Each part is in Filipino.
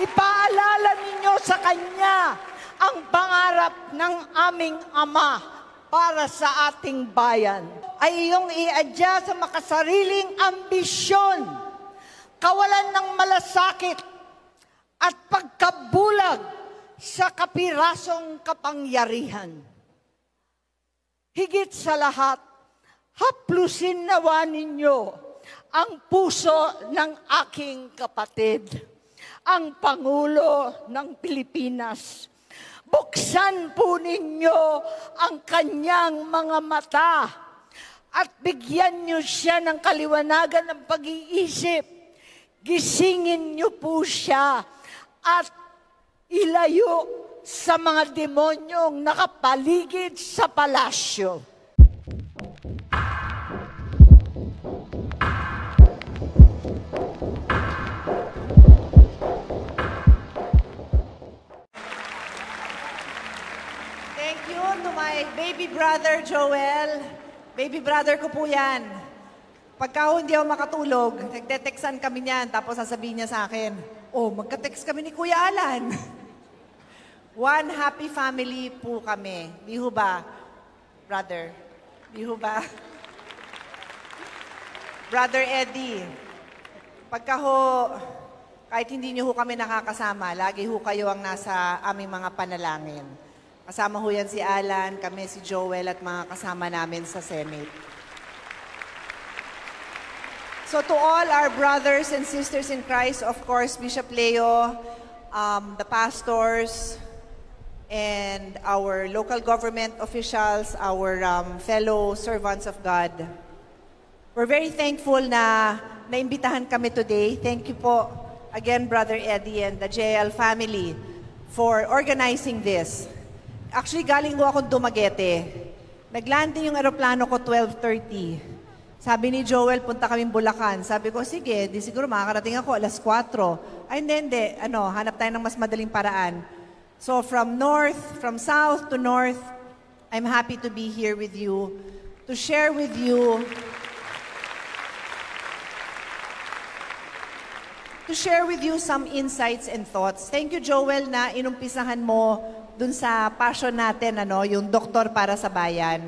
ipaalala ninyo sa Kanya ang pangarap ng aming Ama para sa ating bayan. Ay iyong iadya sa makasariling ambisyon, kawalan ng malasakit at pagkabulag sa kapirasong kapangyarihan. Higit sa lahat, haplusin nawa ninyo ang puso ng aking kapatid, ang Pangulo ng Pilipinas. Buksan po ninyo ang kanyang mga mata at bigyan niyo siya ng kaliwanagan ng pag-iisip. Gisingin niyo po siya at ilayo sa mga demonyong nakapaligid sa palasyo. Thank you to my baby brother, Joel. Baby brother ko po yan. Pagka hindi ako makatulog, nagte-textan kami niyan, tapos sasabihin niya sa akin, oh, magka-text kami ni Kuya Alan. One happy family po kami. Di ho ba, brother? Di ho ba? Brother Eddie, pagka ho, kahit hindi niyo ho kami nakakasama, lagi ho kayo ang nasa aming mga panalangin. Kasama ho yan si Alan, kami si Joel at mga kasama namin sa Senate. So to all our brothers and sisters in Christ, of course, Bishop Leo, the pastors, and our local government officials, our fellow servants of God, we're very thankful na naimbitahan kami today. Thank you po again, Brother Eddie and the JL family for organizing this. Actually, galing ko akong Dumaguete. Naglanding yung aeroplano ko 12:30. Sabi ni Joel, punta kaming Bulacan. Sabi ko, sige, di siguro makakarating ako alas 4. Ay, hindi. Hanap tayo ng mas madaling paraan. So from south to north, I'm happy to be here with you, to share with you some insights and thoughts. Thank you, Joel, na inumpisahan mo dun sa passion natin, yung doktor para sa bayan.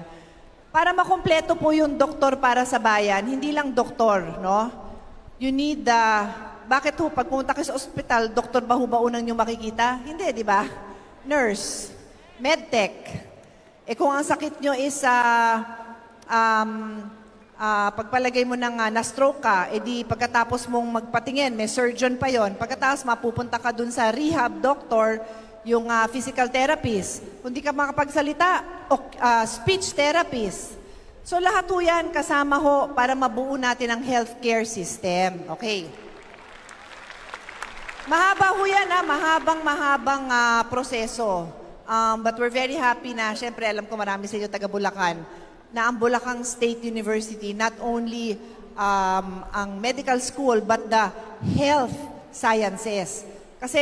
Para makumpleto po yung doktor para sa bayan, hindi lang doktor, no? You need bakit ho, pag pumunta kayo sa ospital, doktor ba ho ba unang nyo makikita? Hindi, di ba? Nurse, medtech. Kung ang sakit nyo is pagpalagay mo ng na-stroke ka, di pagkatapos mong magpatingin, may surgeon pa yon. Pagkatapos mapupunta ka dun sa rehab doctor, yung physical therapist. Kung di ka makapagsalita, speech therapist. So lahat ho yan kasama ho para mabuo natin ang healthcare system. Okay. Mahaba ho yan, mahabang proseso. But we're very happy na, syempre alam ko marami sa inyo taga Bulacan, na ang Bulacan State University, not only ang medical school, but the health sciences. Kasi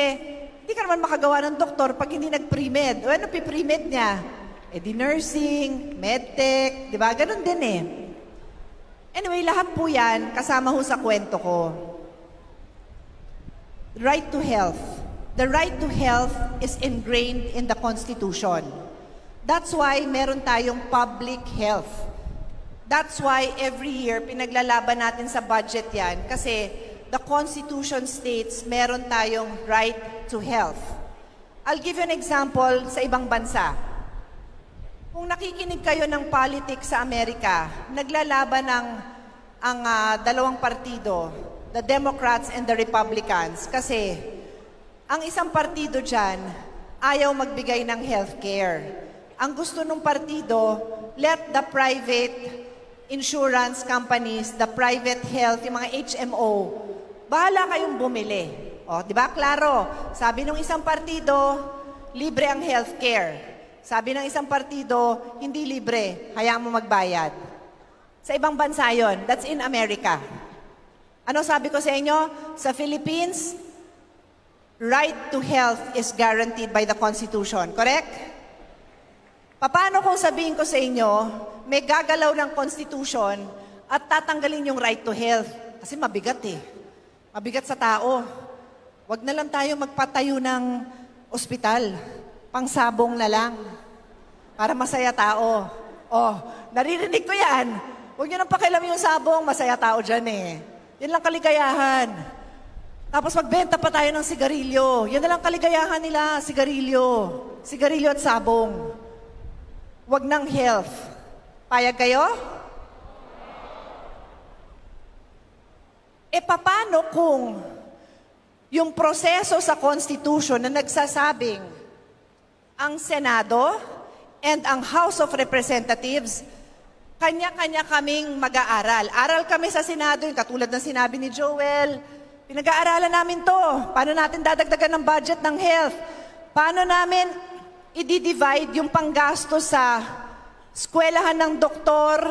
hindi ka naman makagawa ng doktor pag hindi nag-pre-med. O ano pre-med niya? Di nursing, medtech, di ba? Ganun din eh. Anyway, lahat po yan kasama ho sa kwento ko. Right to health. The right to health is ingrained in the Constitution. That's why meron tayong public health. That's why every year pinaglalaban natin sa budget yan kasi the Constitution states meron tayong right to health. I'll give you an example sa ibang bansa. Kung nakikinig kayo ng politics sa Amerika, naglalaban ang dalawang partido, the Democrats and the Republicans, kasi ang isang partido dyan ayaw magbigay ng healthcare. Ang gusto ng partido, let the private insurance companies, the private health, yung mga HMO, bahala kayong bumili. O, di ba? Klaro. Sabi ng isang partido, libre ang healthcare. Sabi ng isang partido, hindi libre. Hayaan mo magbayad. Sa ibang bansa yon, that's in America. Ano sabi ko sa inyo? Sa Philippines, right to health is guaranteed by the Constitution. Correct? Paano kung sabihin ko sa inyo, may gagalaw ng Constitution at tatanggalin yung right to health? Kasi mabigat eh. Mabigat sa tao. Wag na lang tayo magpatayo ng ospital. Pangsabong na lang. Para masaya tao. Oh, naririnig ko yan. Huwag nyo nang pakialam yung sabong, masaya tao dyan eh. Yan lang kaligayahan. Tapos magbenta pa tayo ng sigarilyo. Yan na lang kaligayahan nila, sigarilyo. Sigarilyo at sabong. Huwag ng health. Payag kayo? E paano kung yung proseso sa Constitution na nagsasabing ang Senado and ang House of Representatives, kanya-kanya kaming mag-aaral. Aral kami sa Senado, yung katulad ng sinabi ni Joel, pinag-aaralan namin to. Paano natin dadagdagan ng budget ng health? Paano namin i-divide yung panggastos sa eskwelahan ng doktor,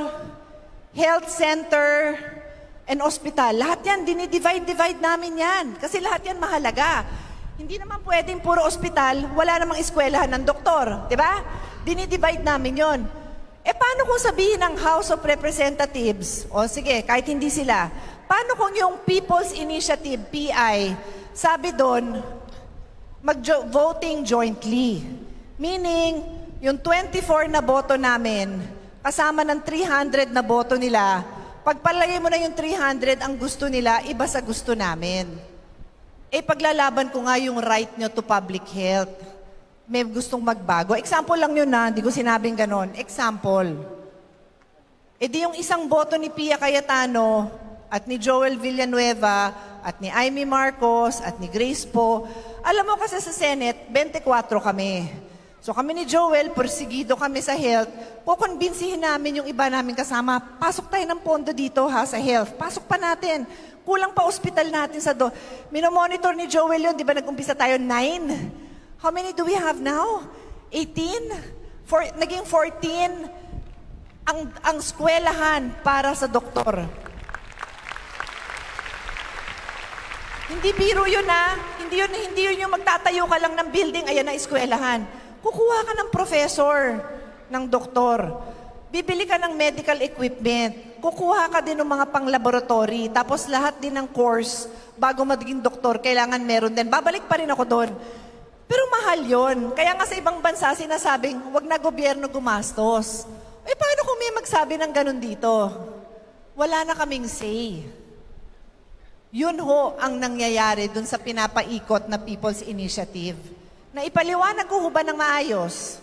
health center, and hospital? Lahat yan, dinidivide namin yan. Kasi lahat yan mahalaga. Hindi naman pwedeng puro ospital, wala namang eskwelahan ng doktor. Diba? Dinidivide namin yon. E paano kung sabihin ng House of Representatives, o sige, kahit hindi sila, paano kung yung People's Initiative, PI, sabi doon, mag-voting jointly. Meaning, yung 24 na boto namin, kasama ng 300 na boto nila, pagpalagay mo na yung 300, ang gusto nila, iba sa gusto namin. Eh, paglalaban ko nga yung right nyo to public health. May gustong magbago. Example lang yun na, hindi ko sinabing ganon. Example. E di yung isang boto ni Pia Cayetano at ni Joel Villanueva at ni Amy Marcos at ni Grace Po, alam mo kasi sa Senate, 24 kami. So kami ni Joel, persigido kami sa health, kukonbinsihin namin yung iba namin kasama, pasok tayo ng pondo dito ha sa health, pasok pa natin. Kulang pa ospital natin sa minomonitor ni Joel yun, di ba nag-umpisa tayo 9? How many do we have now? 18? Naging 14 ang eskwelahan para sa doktor. Hindi biro yun ha. Hindi yun yung magtatayo ka lang ng building, ayan na eskwelahan. Kukuha ka ng professor, ng doktor. Bibili ka ng medical equipment. Kukuha ka din ng mga pang-laboratory. Tapos lahat din ng course, bago maging doktor, kailangan meron din. Babalik pa rin ako doon. Pero mahal yon. Kaya nga sa ibang bansa sinasabing, wag na gobyerno gumastos. Eh paano kung may magsabi ng ganun dito? Wala na kaming say. Yun ho ang nangyayari dun sa pinapaikot na People's Initiative. Na ipaliwanag ko ba ng maayos?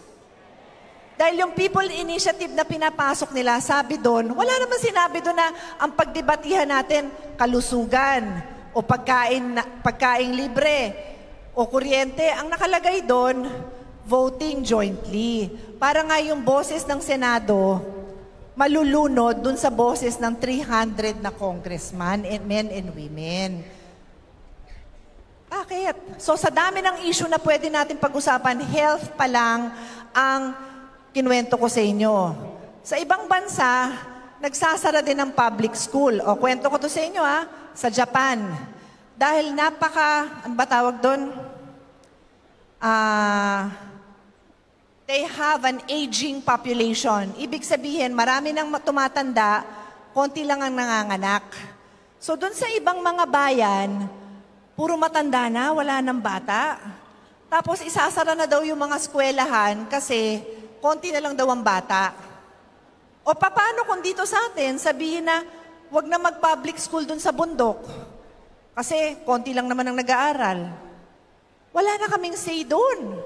Dahil yung People Initiative na pinapasok nila, sabi doon, wala naman sinabi doon na ang pagdebatihan natin, kalusugan, o pagkain libre, o kuryente. Ang nakalagay doon, voting jointly. Para nga yung boses ng Senado, malulunod doon sa boses ng 300 na congressman, and men and women. Bakit? So sa dami ng issue na pwede natin pag-usapan, health pa lang ang kinuwento ko sa inyo. Sa ibang bansa, nagsasara din ng public school. O, kwento ko to sa inyo sa Japan. Dahil ano ba tawag doon? They have an aging population. Ibig sabihin, marami nang tumatanda, konti lang ang nanganganak. So doon sa ibang mga bayan, puro matanda na, wala nang bata. Tapos isasara na daw yung mga eskwelahan kasi konti na lang daw ang bata. O paano kung dito sa atin, sabihin na, wag na mag-public school dun sa bundok. Kasi konti lang naman ang nag-aaral. Wala na kaming say doon.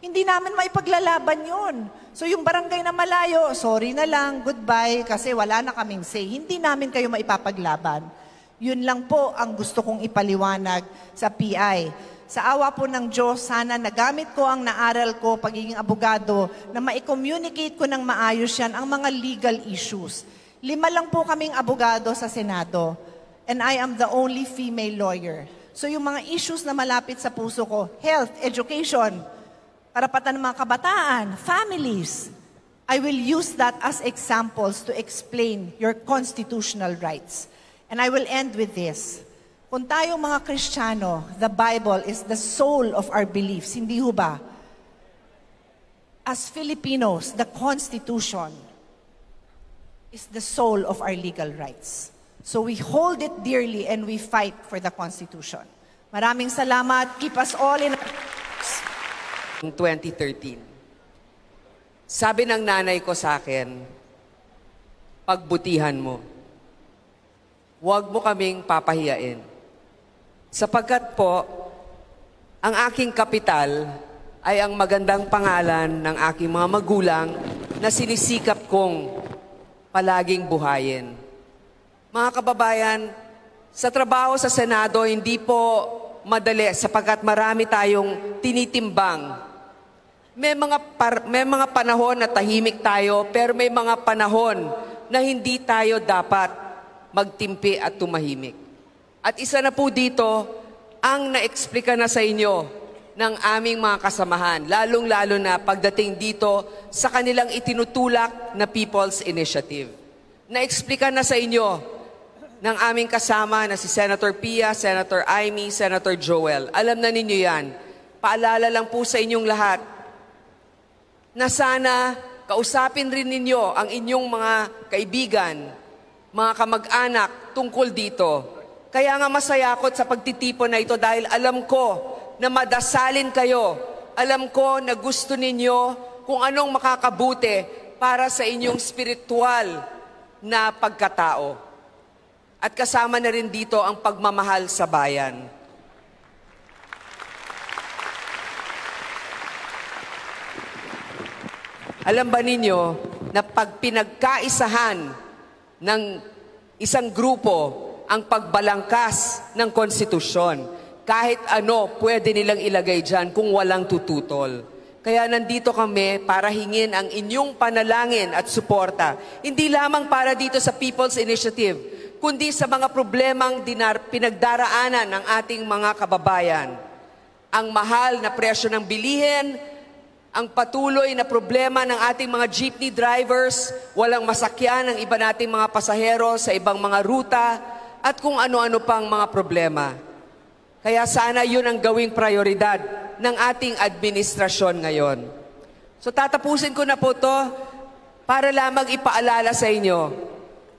Hindi namin maipaglalaban yun. So yung barangay na malayo, sorry na lang, goodbye, kasi wala na kaming say. Hindi namin kayo maipapaglaban. Yun lang po ang gusto kong ipaliwanag sa PI. Sa awa po ng Diyos, sana nagamit ko ang naaral ko, pagiging abogado, na ma-communicate ko ng maayos yan ang mga legal issues. 5 lang po kaming abogado sa Senado. And I am the only female lawyer. So yung mga issues na malapit sa puso ko, health, education, karapatan ng mga kabataan, families, I will use that as examples to explain your constitutional rights. And I will end with this. Kung tayong mga Kristiyano, the Bible is the soul of our beliefs, hindi ho ba? As Filipinos, the Constitution is the soul of our legal rights. So we hold it dearly and we fight for the Constitution. Maraming salamat. Keep us all in... 2013. Sabi ng nanay ko sa akin, pagbutihan mo. Huwag mo kaming papahiyain. Sapagkat po, ang aking kapital ay ang magandang pangalan ng aking mga magulang na sinisikap kong palaging buhayin. Mga kababayan, sa trabaho sa Senado, hindi po madali sapagkat marami tayong tinitimbang. May mga panahon na tahimik tayo, pero may mga panahon na hindi tayo dapat magtimpi at tumahimik. At isa na po dito, ang na-explica na sa inyo ng aming mga kasamahan, lalong-lalo na pagdating dito sa kanilang itinutulak na People's Initiative. Na-explica na sa inyo ng aming kasama na si Senator Pia, Senator Amy, Senator Joel. Alam na ninyo yan. Paalala lang po sa inyong lahat na sana kausapin rin ninyo ang inyong mga kaibigan, mga kamag-anak tungkol dito. Kaya nga masaya ako sa pagtitipon na ito dahil alam ko na madasalin kayo. Alam ko na gusto ninyo kung anong makakabuti para sa inyong spiritual na pagkatao. At kasama na rin dito ang pagmamahal sa bayan. Alam ba ninyo na pag pinagkaisahan ng isang grupo ang pagbalangkas ng konstitusyon, kahit ano pwede nilang ilagay dyan kung walang tututol. Kaya nandito kami para hingin ang inyong panalangin at suporta. Hindi lamang para dito sa People's Initiative, kundi sa mga problemang pinagdaraanan ng ating mga kababayan. Ang mahal na presyo ng bilihin, ang patuloy na problema ng ating mga jeepney drivers, walang masakyan ng iba nating mga pasahero sa ibang mga ruta, at kung ano-ano pang mga problema. Kaya sana yun ang gawing prioridad ng ating administrasyon ngayon. So tatapusin ko na po to para lamang ipaalala sa inyo.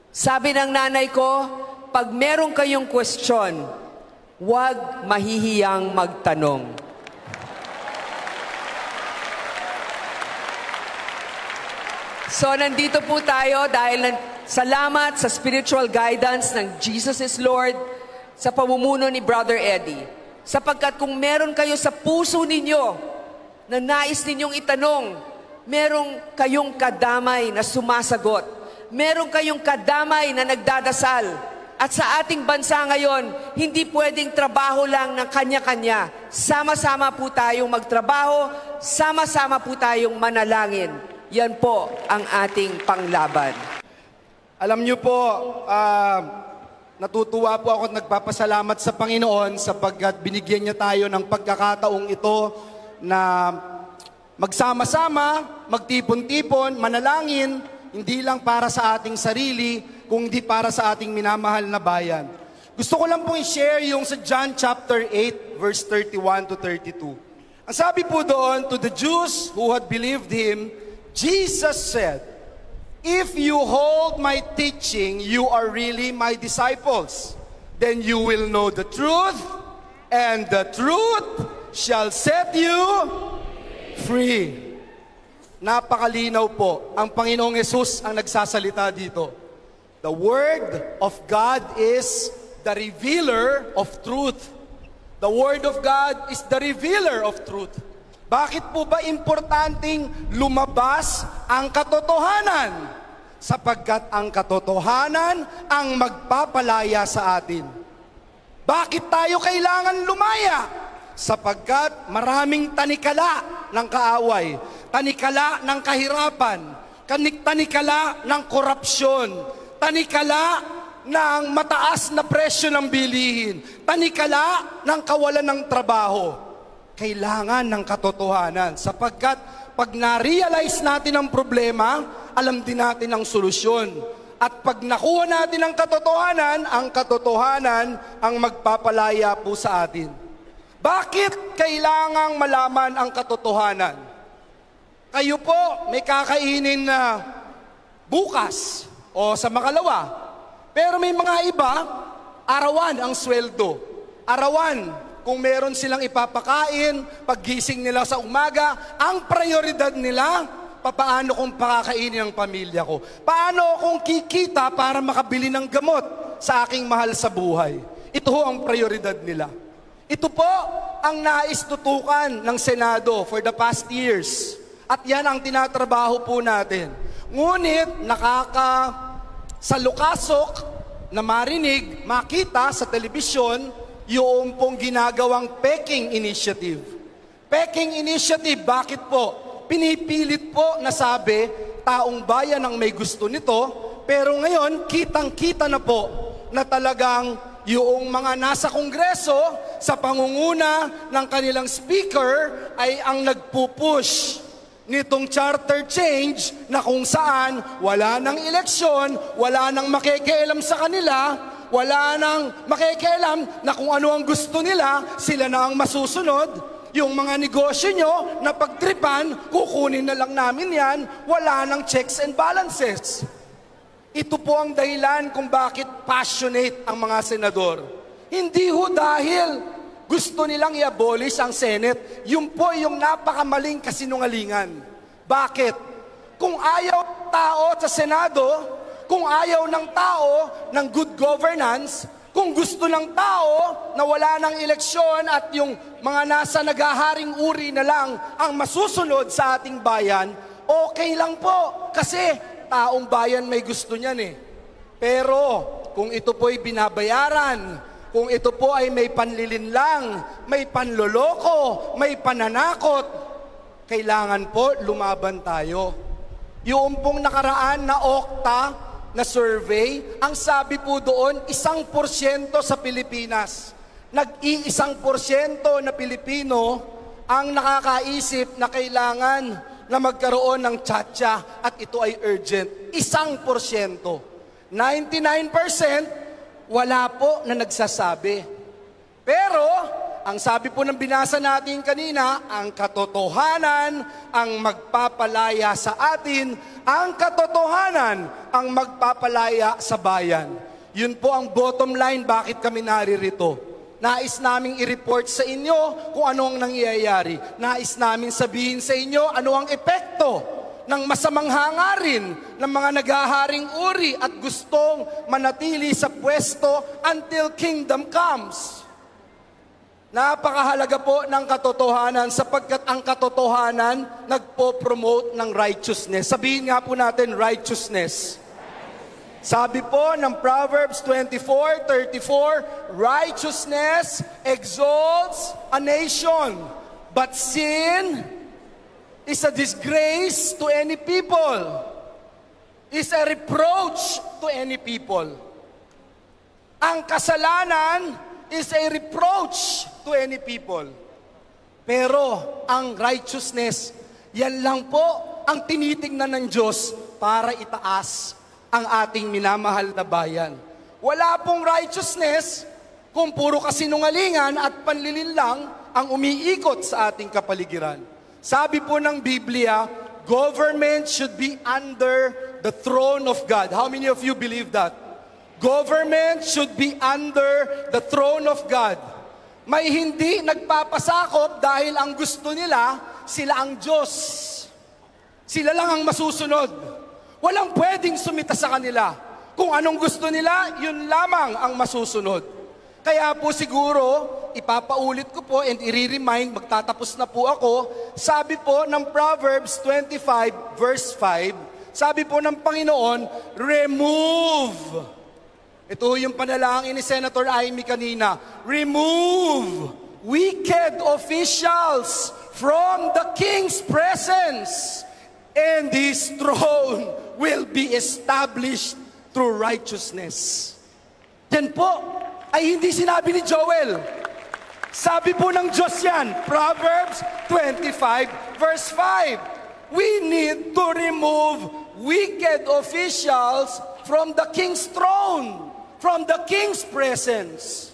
Sabi ng nanay ko, pag meron kayong question, huwag mahihiyang magtanong. So nandito po tayo dahil salamat sa spiritual guidance ng Jesus is Lord sa pamumuno ni Brother Eddie. Sapagkat kung meron kayo sa puso ninyo na nais ninyong itanong, meron kayong kadamay na sumasagot. Meron kayong kadamay na nagdadasal. At sa ating bansa ngayon, hindi pwedeng trabaho lang ng kanya-kanya. Sama-sama po tayong magtrabaho, sama-sama po tayong manalangin. Yan po ang ating panglaban. Alam niyo po, natutuwa po ako at nagpapasalamat sa Panginoon sapagkat binigyan niya tayo ng pagkakataong ito na magsama-sama, magtipon-tipon, manalangin, hindi lang para sa ating sarili, kundi para sa ating minamahal na bayan. Gusto ko lang pong i-share yung sa John chapter 8, verse 31 to 32. Ang sabi po doon, to the Jews who had believed Him, Jesus said, "If you hold my teaching, you are really my disciples. Then you will know the truth, and the truth shall set you free." Napakalinaw po. Ang Panginoong Yesus ang nagsasalita dito. The Word of God is the revealer of truth. The Word of God is the revealer of truth. Bakit po ba importanteng lumabas ang katotohanan? Sapagkat ang katotohanan ang magpapalaya sa atin. Bakit tayo kailangan lumaya? Sapagkat maraming tanikala ng kaaway, tanikala ng kahirapan, tanikala ng korupsyon, tanikala ng mataas na presyo ng bilihin, tanikala ng kawalan ng trabaho. Kailangan ng katotohanan sapagkat pag na-realize natin ang problema, alam din natin ang solusyon. At pag nakuha natin ang katotohanan ang magpapalaya po sa atin. Bakit kailangang malaman ang katotohanan? Kayo po may kakainin na bukas o sa makalawa. Pero may mga iba, arawan ang sweldo. Arawan kung meron silang ipapakain, paggising nila sa umaga, ang prioridad nila, paano kung pakakainin ang pamilya ko? Paano kung kikita para makabili ng gamot sa aking mahal sa buhay? Ito ho ang prioridad nila. Ito po ang nais tutukan ng Senado for the past years. At yan ang tinatrabaho po natin. Ngunit salukasok na marinig, makita sa telebisyon yung pong ginagawang Peking Initiative. Peking Initiative, bakit po? Pinipilit po na sabi, taong bayan ang may gusto nito, pero ngayon, kitang-kita na po na talagang yung mga nasa Kongreso sa pangunguna ng kanilang speaker ay ang nagpupush nitong charter change na kung saan wala nang eleksyon, wala nang makikialam sa kanila, wala nang makikialam na kung ano ang gusto nila, sila na ang masusunod. Yung mga negosyo nyo na pagtripan, kukunin na lang namin yan, wala nang checks and balances. Ito po ang dahilan kung bakit passionate ang mga senador. Hindi ho dahil gusto nilang i-abolish ang Senate. Yun po yung napakamaling kasinungalingan. Bakit? Kung ayaw tao sa Senado, kung ayaw ng tao ng good governance, kung gusto ng tao na wala ng eleksyon at yung mga nasa naghaharing uri na lang ang masusunod sa ating bayan, okay lang po. Kasi taong bayan may gusto niyan eh. Pero kung ito po'y binabayaran, kung ito po ay may panlilinlang, may panloloko, may pananakot, kailangan po lumaban tayo. Yung pong nakaraan na Okta na survey, ang sabi po doon, 1% sa Pilipinas. Nag-1% na Pilipino ang nakakaisip na kailangan na magkaroon ng tsa-tsa at ito ay urgent. 1%. 99% wala po na nagsasabi. Pero, ang sabi po ng binasa natin kanina, ang katotohanan ang magpapalaya sa atin, ang katotohanan ang magpapalaya sa bayan. Yun po ang bottom line bakit kami naririto. Nais naming i-report sa inyo kung ano ang nangyayari. Nais naming sabihin sa inyo ano ang epekto ng masamang hangarin ng mga naghaharing uri at gustong manatili sa pwesto until kingdom comes. Napakahalaga po ng katotohanan sapagkat ang katotohanan nagpo-promote ng righteousness. Sabihin nga po natin righteousness. Sabi po ng Proverbs 24:34, righteousness exalts a nation, but sin is a disgrace to any people, is a reproach to any people. Ang kasalanan is a reproach to any people. Pero ang righteousness, yan lang po ang tinitingnan ng Diyos para itaas ang ating minamahal na bayan. Wala pong righteousness kung puro kasinungalingan at panlilinlang ang umiikot sa ating kapaligiran. Sabi po ng Biblia, government should be under the throne of God. How many of you believe that? Government should be under the throne of God. May hindi nagpapasakop dahil ang gusto nila, sila ang Diyos. Sila lang ang masusunod. Walang pwedeng sumita sa kanila. Kung anong gusto nila, yun lamang ang masusunod. Kaya po siguro, ipapaulit ko po and i-remind, magtatapos na po ako, sabi po ng Proverbs 25 verse 5, sabi po ng Panginoon, remove. Ito yung panalangin ni Senator Amy kanina. Remove wicked officials from the king's presence, and his throne will be established through righteousness. Yan po ay hindi sinabi ni Joel. Sabi po ng Diyos yan, Proverbs 25 verse 5. We need to remove wicked officials from the king's throne, from the king's presence.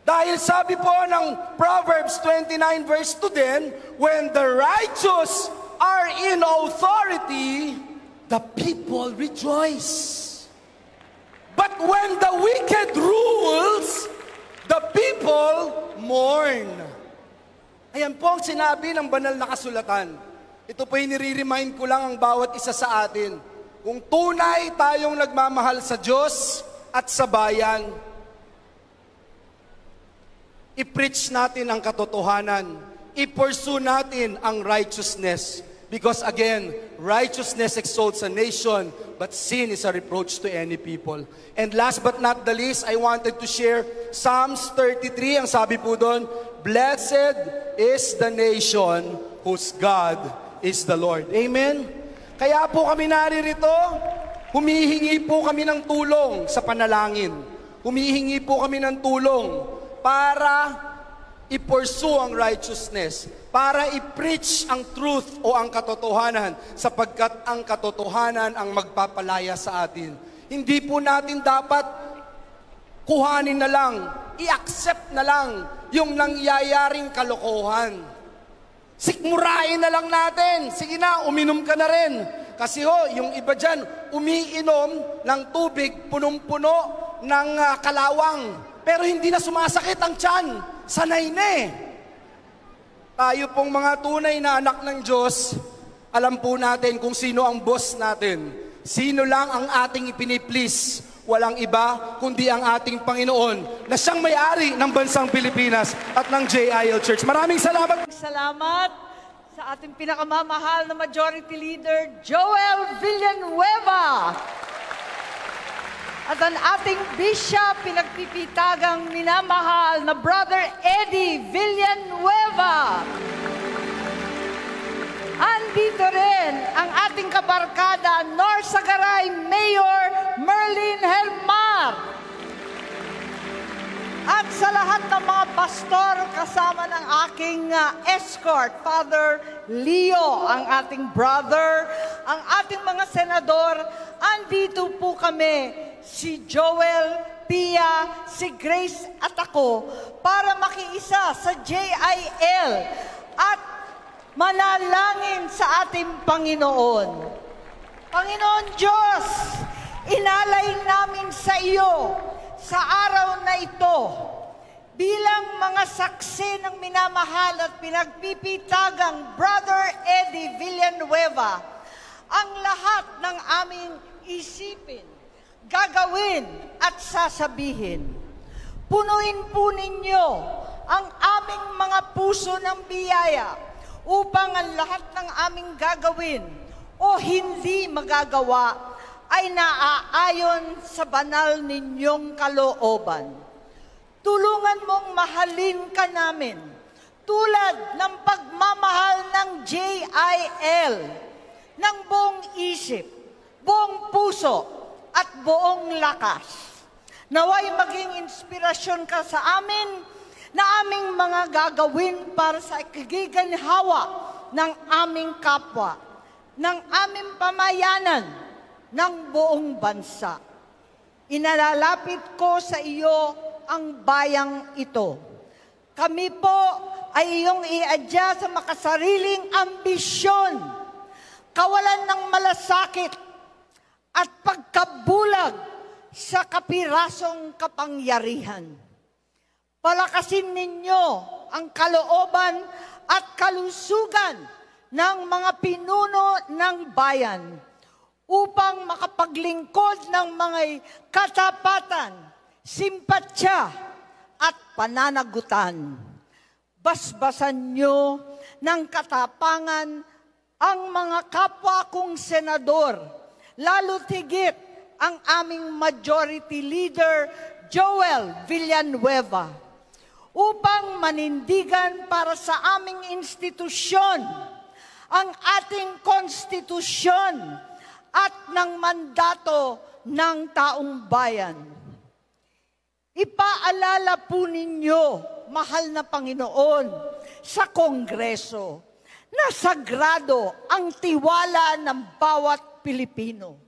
Dahil sabi po ng Proverbs 29 verse 2 din, when the righteous are in authority, the people rejoice. But when the wicked rules, the people mourn. Ayan po ang sinabi ng banal na kasulatan. Ito po yung nire-remind ko lang ang bawat isa sa atin. Kung tunay tayong nagmamahal sa Diyos at sa bayan, i-preach natin ang katotohanan. I-pursue natin ang righteousness. Because again, righteousness exalts a nation, but sin is a reproach to any people. And last but not the least, I wanted to share Psalms 33. Ang sabi po doon, blessed is the nation whose God is the Lord. Amen? Kaya po kami naririto, humihingi po kami ng tulong sa panalangin. Humihingi po kami ng tulong para i-pursue ang righteousness, para i-preach ang truth o ang katotohanan, sapagkat ang katotohanan ang magpapalaya sa atin. Hindi po natin dapat kuhanin na lang, i-accept na lang yung nangyayaring kalokohan. Sikmurain na lang natin. Sige na, uminom ka na rin. Kasi yung iba dyan, umiinom ng tubig, punong-puno ng kalawang. Pero hindi na sumasakit ang tiyan. Sanay na eh. Tayo pong mga tunay na anak ng Diyos, alam po natin kung sino ang boss natin. Sino lang ang ating ipiniplease. Walang iba kundi ang ating Panginoon na siyang may-ari ng bansang Pilipinas at ng JIL Church. Maraming salamat. Salamat sa ating pinakamamahal na Majority Leader, Joel Villanueva. At ang ating Bishop, pinagpipitagang minamahal na Brother Eddie Villanueva. Andito rin ang ating kabarkada, Norsagaray Mayor Merlin Helmar. At sa lahat ng mga pastor, kasama ng aking escort, Father Leo, ang ating brother, ang ating mga senador, andito po kami, si Joel, Pia, si Grace at ako, para makiisa sa JIL at manalangin sa ating Panginoon. Panginoon Diyos, inalay namin sa iyo sa araw na ito bilang mga saksi ng minamahal at pinagpipitagang Brother Eddie Villanueva ang lahat ng aming isipin, gagawin at sasabihin. Punuin po ninyo ang aming mga puso ng biyaya upang ang lahat ng aming gagawin o hindi magagawa ay naaayon sa banal ninyong kalooban. Tulungan mong mahalin ka namin tulad ng pagmamahal ng JIL, ng buong isip, buong puso at buong lakas. Naway maging inspirasyon ka sa amin na aming mga gagawin para sa kagiganhawa ng aming kapwa, ng aming pamayanan, ng buong bansa. Inalalapit ko sa iyo ang bayang ito. Kami po ay iyong iadya sa makasariling ambisyon, kawalan ng malasakit at pagkabulag sa kapirasong kapangyarihan. Palakasin ninyo ang kalooban at kalusugan ng mga pinuno ng bayan upang makapaglingkod ng mga katapatan, simpatya at pananagutan. Basbasan nyo ng katapangan ang mga kapwa kong senador, lalo tigit ang aming Majority Leader, Joel Villanueva, upang manindigan para sa aming institusyon ang ating konstitusyon at ng mandato ng taong bayan. Ipaalala po ninyo, mahal na Panginoon, sa Kongreso na sagrado ang tiwala ng bawat Pilipino,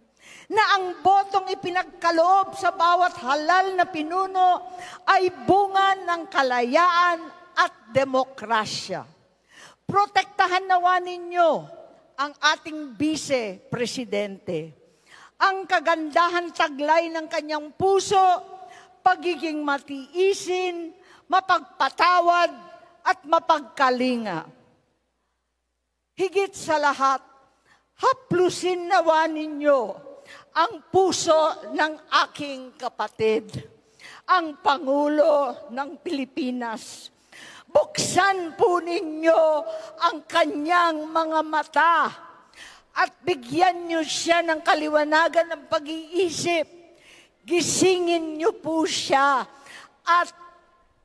na ang botong ipinagkaloob sa bawat halal na pinuno ay bunga ng kalayaan at demokrasya. Protektahan nawa ninyo ang ating vice-presidente. Ang kagandahan taglay ng kanyang puso, pagiging matiisin, mapagpatawad, at mapagkalinga. Higit sa lahat, haplusin nawa ninyo ang puso ng aking kapatid, ang Pangulo ng Pilipinas. Buksan po ninyo ang kanyang mga mata at bigyan niyo siya ng kaliwanagan ng pag-iisip. Gisingin niyo po siya at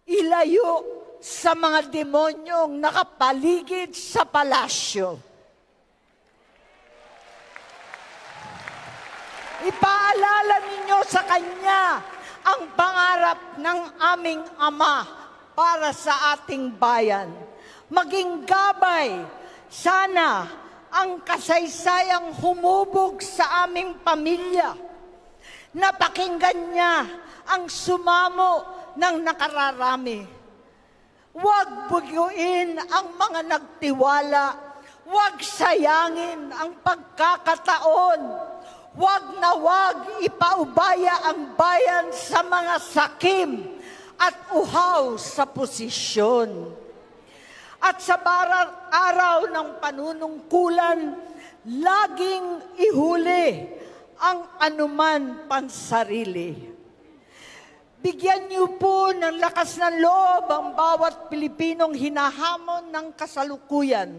ilayo sa mga demonyong nakapaligid sa palasyo. Ipaalala ninyo sa kanya ang pangarap ng aming Ama para sa ating bayan. Maging gabay, sana ang kasaysayang humubog sa aming pamilya. Napakinggan niya ang sumamo ng nakararami. Huwag bugyuin ang mga nagtiwala. Huwag sayangin ang pagkakataon. Huwag na huwag ipaubaya ang bayan sa mga sakim at uhaw sa posisyon. At sa araw ng panunungkulan, laging ihuli ang anuman pansarili. Bigyan niyo po ng lakas ng loob ang bawat Pilipinong hinahamon ng kasalukuyan.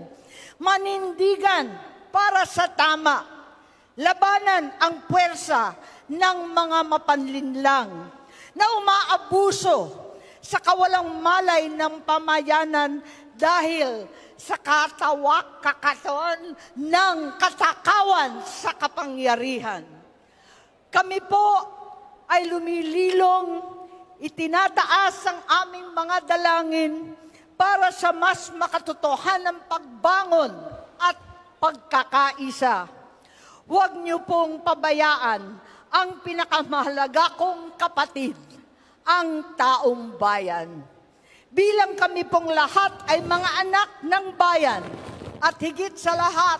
Manindigan para sa tama. Labanan ang puwersa ng mga mapanlinlang na umaabuso sa kawalang malay ng pamayanan dahil sa kakatuan ng katakawan sa kapangyarihan. Kami po ay lumililong, itinataas ang aming mga dalangin para sa mas makatotohanang pagbangon at pagkakaisa. Huwag niyo pong pabayaan ang pinakamahalaga kong kapatid, ang taong bayan. Bilang kami pong lahat ay mga anak ng bayan at higit sa lahat,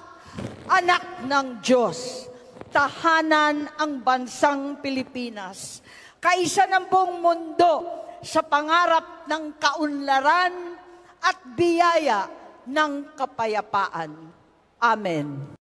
anak ng Diyos. Tahanan ang bansang Pilipinas. Kaisa ng buong mundo sa pangarap ng kaunlaran at biyaya ng kapayapaan. Amen.